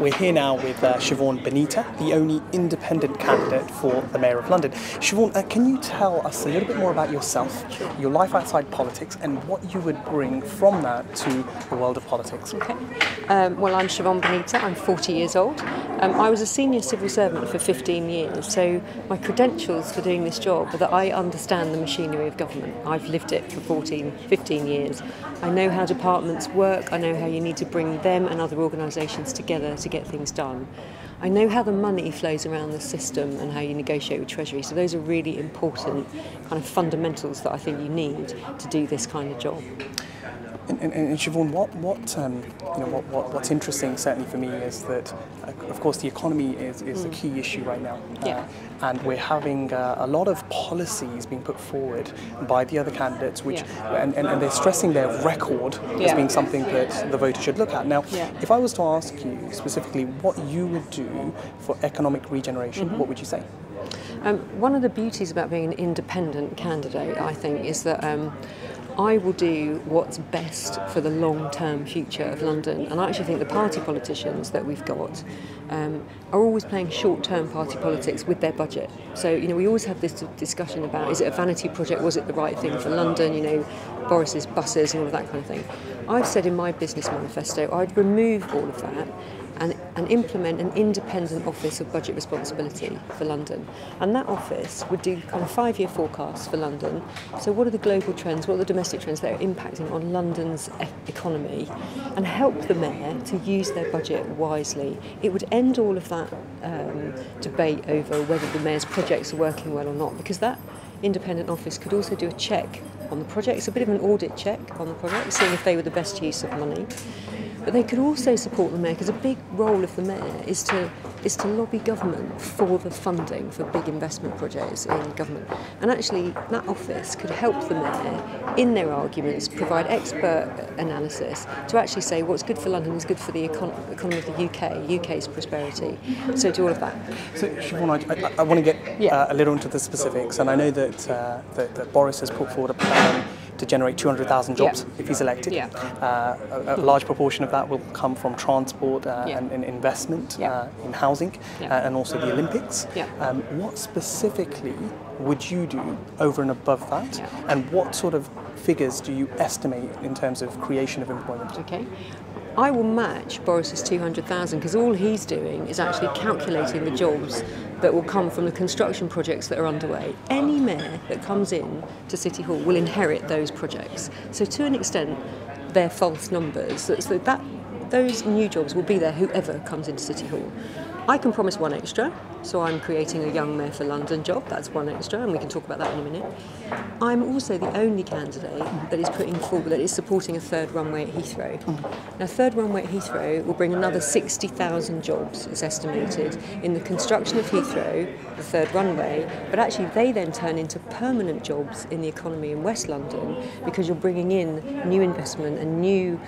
We're here now with Siobhan Benita, the only independent candidate for the Mayor of London. Siobhan, can you tell us a little bit more about yourself, your life outside politics, and what you would bring from that to the world of politics? Okay. Well, I'm Siobhan Benita. I'm 40 years old. I was a senior civil servant for 15 years, so my credentials for doing this job are that I understand the machinery of government. I've lived it for 15 years. I know how departments work. I know how you need to bring them and other organisations together to get things done. I know how the money flows around the system and how you negotiate with Treasury. So those are really important kind of fundamentals that I think you need to do this kind of job. And Siobhan, what's interesting certainly for me is that, of course, the economy is a key issue right now. And we're having a lot of policies being put forward by the other candidates, which and they're stressing their record as being something that the voter should look at. Now, if I was to ask you specifically what you would do for economic regeneration, what would you say? One of the beauties about being an independent candidate, I think, is that I will do what's best for the long-term future of London. And I actually think the party politicians that we've got are always playing short-term party politics with their budget. So, we always have this discussion about, is it a vanity project? Was it the right thing for London? Boris's buses and all of that kind of thing. I've said in my business manifesto, I'd remove all of that and implement an independent office of budget responsibility for London. And that office would do kind of 5-year forecasts for London. So what are the global trends, what are the domestic trends that are impacting on London's economy, and help the mayor to use their budget wisely. It would end all of that debate over whether the mayor's projects are working well or not, because that independent office could also do a check on the project. It's a bit of an audit check on the project, seeing if they were the best use of money. But they could also support the mayor, because a big role of the mayor is to lobby government for the funding for big investment projects in government. And actually, that office could help the mayor in their arguments, provide expert analysis to actually say what's good for London is good for the economy of the UK's prosperity. So do all of that. So Siobhan, I want to get a little into the specifics, and I know that Boris has put forward a plan to generate 200,000 jobs if he's elected. A large proportion of that will come from transport and investment in housing and also the Olympics. What specifically would you do over and above that, and what sort of figures do you estimate in terms of creation of employment? Okay. I will match Boris's 200,000, because all he's doing is actually calculating the jobs that will come from the construction projects that are underway. Any mayor that comes in to City Hall will inherit those projects. So to an extent, they're false numbers. So those new jobs will be there whoever comes into City Hall. I can promise one extra, so I'm creating a Young Mayor for London job. That's one extra, and we can talk about that in a minute. I'm also the only candidate that is putting forward, that is supporting a third runway at Heathrow. Now, third runway at Heathrow will bring another 60,000 jobs, it's estimated, in the construction of Heathrow, the third runway, but actually they then turn into permanent jobs in the economy in West London, because you're bringing in new investment and new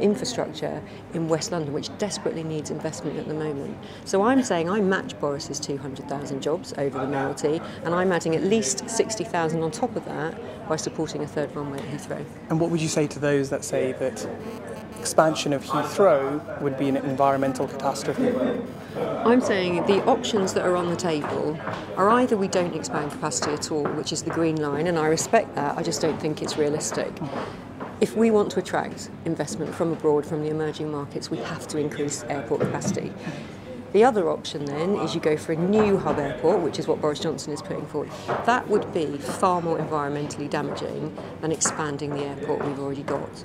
infrastructure in West London, which desperately needs investment at the moment. So I'm saying I match Boris's 200,000 jobs over the mayoralty, and I'm adding at least 60,000 on top of that by supporting a third runway at Heathrow. And what would you say to those that say that expansion of Heathrow would be an environmental catastrophe? I'm saying the options that are on the table are either we don't expand capacity at all, which is the green line, and I respect that, I just don't think it's realistic. If we want to attract investment from abroad, from the emerging markets, we have to increase airport capacity. The other option then is you go for a new hub airport, which is what Boris Johnson is putting forward. That would be far more environmentally damaging than expanding the airport we've already got.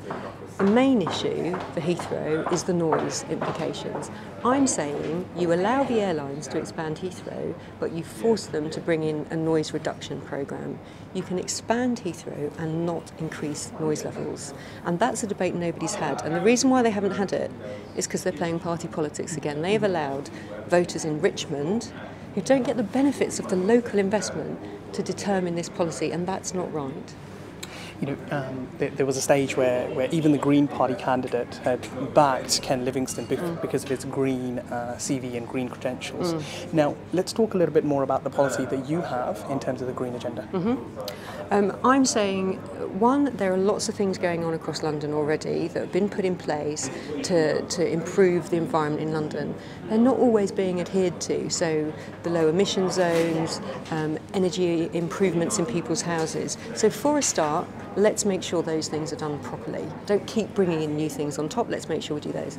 The main issue for Heathrow is the noise implications. I'm saying you allow the airlines to expand Heathrow, but you force them to bring in a noise reduction programme. You can expand Heathrow and not increase noise levels. And that's a debate nobody's had. And the reason why they haven't had it is because they're playing party politics again. They have allowed voters in Richmond who don't get the benefits of the local investment to determine this policy, and that's not right. there was a stage where even the Green Party candidate had backed Ken Livingstone because of his green CV and green credentials. Now, let's talk a little bit more about the policy that you have in terms of the green agenda. I'm saying, one, there are lots of things going on across London already that have been put in place to improve the environment in London. They're not always being adhered to, so the low emission zones, energy improvements in people's houses. So for a start, let's make sure those things are done properly. Don't keep bringing in new things on top, let's make sure we do those.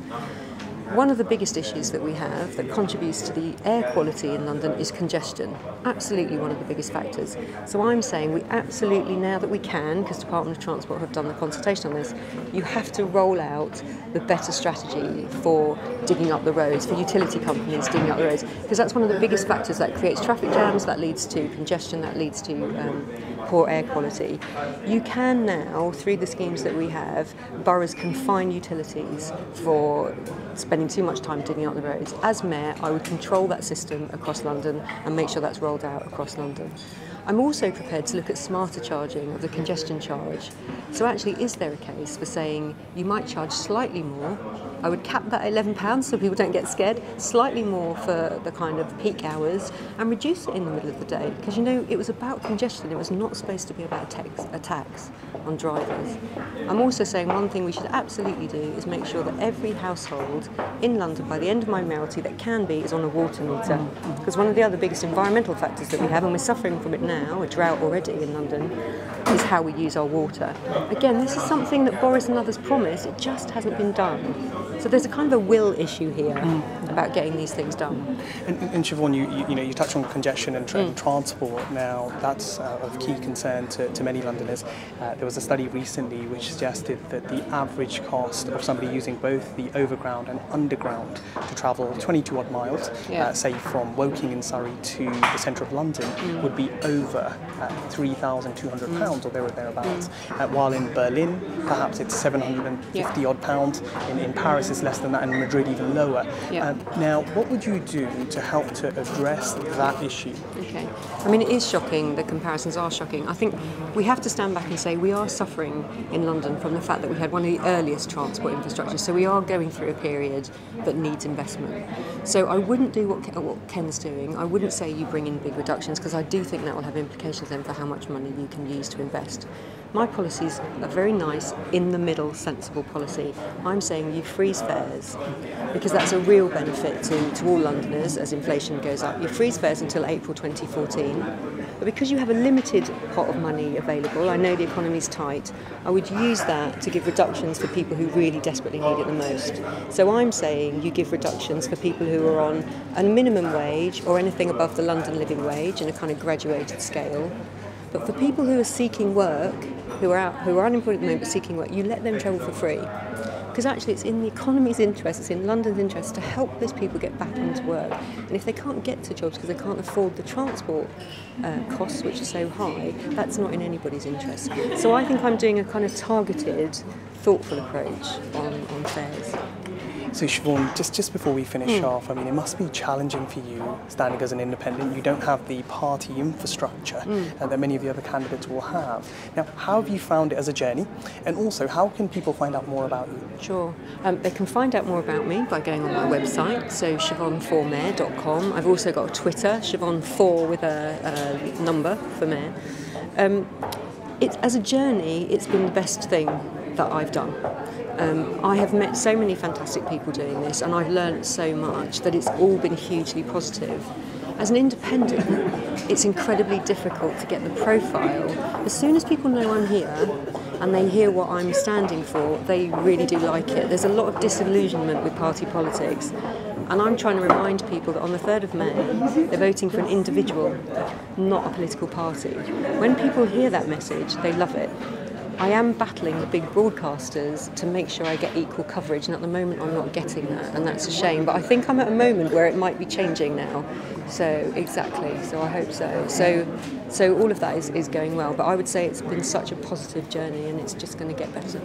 One of the biggest issues that we have that contributes to the air quality in London is congestion. Absolutely one of the biggest factors. So I'm saying we absolutely, now that we can, because Department of Transport have done the consultation on this, you have to roll out the better strategy for digging up the roads, for utility companies digging up the roads, because that's one of the biggest factors that creates traffic jams, that leads to congestion, that leads to poor air quality. You can now, through the schemes that we have, boroughs can fine utilities for spending too much time digging up the roads. As Mayor, I would control that system across London and make sure that's rolled out across London. I'm also prepared to look at smarter charging of the congestion charge. So actually, is there a case for saying you might charge slightly more? I would cap that at £11 so people don't get scared, slightly more for the kind of peak hours, and reduce it in the middle of the day. Because it was about congestion, it was not supposed to be about a tax on drivers. I'm also saying one thing we should absolutely do is make sure that every household in London by the end of my mayoralty that can be is on a water meter. Because one of the other biggest environmental factors that we have, and we're suffering from it now, a drought already in London, is how we use our water. Again, this is something that Boris and others promised, it just hasn't been done. So there's a kind of a will issue here about getting these things done. And Siobhan, you touched on congestion and transport. Now, that's of key concern to many Londoners. There was a study recently which suggested that the average cost of somebody using both the overground and underground to travel 22 odd miles, say from Woking in Surrey to the centre of London, would be over £3,200 or thereabouts. While in Berlin, perhaps it's 750 odd pounds. In Paris, it's less than that, and in Madrid even lower. Now, what would you do to help to address that issue? Okay. I mean, it is shocking, the comparisons are shocking. I think we have to stand back and say we are suffering in London from the fact that we had one of the earliest transport infrastructures, so we are going through a period that needs investment. So I wouldn't do what Ken's doing. I wouldn't say you bring in big reductions, because I do think that will have implications then for how much money you can use to invest. My policies are very nice, in the middle, sensible policy. I'm saying you freeze fares, because that's a real benefit to all Londoners as inflation goes up. You freeze fares until April 2014, but because you have a limited pot of money available, I know the economy's tight, I would use that to give reductions for people who really desperately need it the most. So I'm saying you give reductions for people who are on a minimum wage or anything above the London living wage in a kind of graduated scale. But for people who are seeking work, who are unemployed at the moment but seeking work, you let them travel for free. Because actually it's in the economy's interest, it's in London's interest to help those people get back into work. And if they can't get to jobs because they can't afford the transport costs, which are so high, that's not in anybody's interest. So I think I'm doing a kind of targeted, thoughtful approach on fares. So Siobhan, just before we finish off, I mean, it must be challenging for you, standing as an independent. You don't have the party infrastructure that many of the other candidates will have. Now, how have you found it as a journey? And also, how can people find out more about you? Sure. They can find out more about me by going on my website, so siobhan4mayor.com. I've also got a Twitter, Siobhan4 with a number for mayor. As a journey, it's been the best thing that I've done. I have met so many fantastic people doing this, and I've learned so much that it's all been hugely positive. As an independent, it's incredibly difficult to get the profile. As soon as people know I'm here and they hear what I'm standing for, they really do like it. There's a lot of disillusionment with party politics, and I'm trying to remind people that on the 3rd of May, they're voting for an individual, not a political party. When people hear that message, they love it. I am battling the big broadcasters to make sure I get equal coverage, and at the moment I'm not getting that, and that's a shame. But I think I'm at a moment where it might be changing now. So exactly, so I hope so. So all of that is going well, but I would say it's been such a positive journey, and it's just going to get better.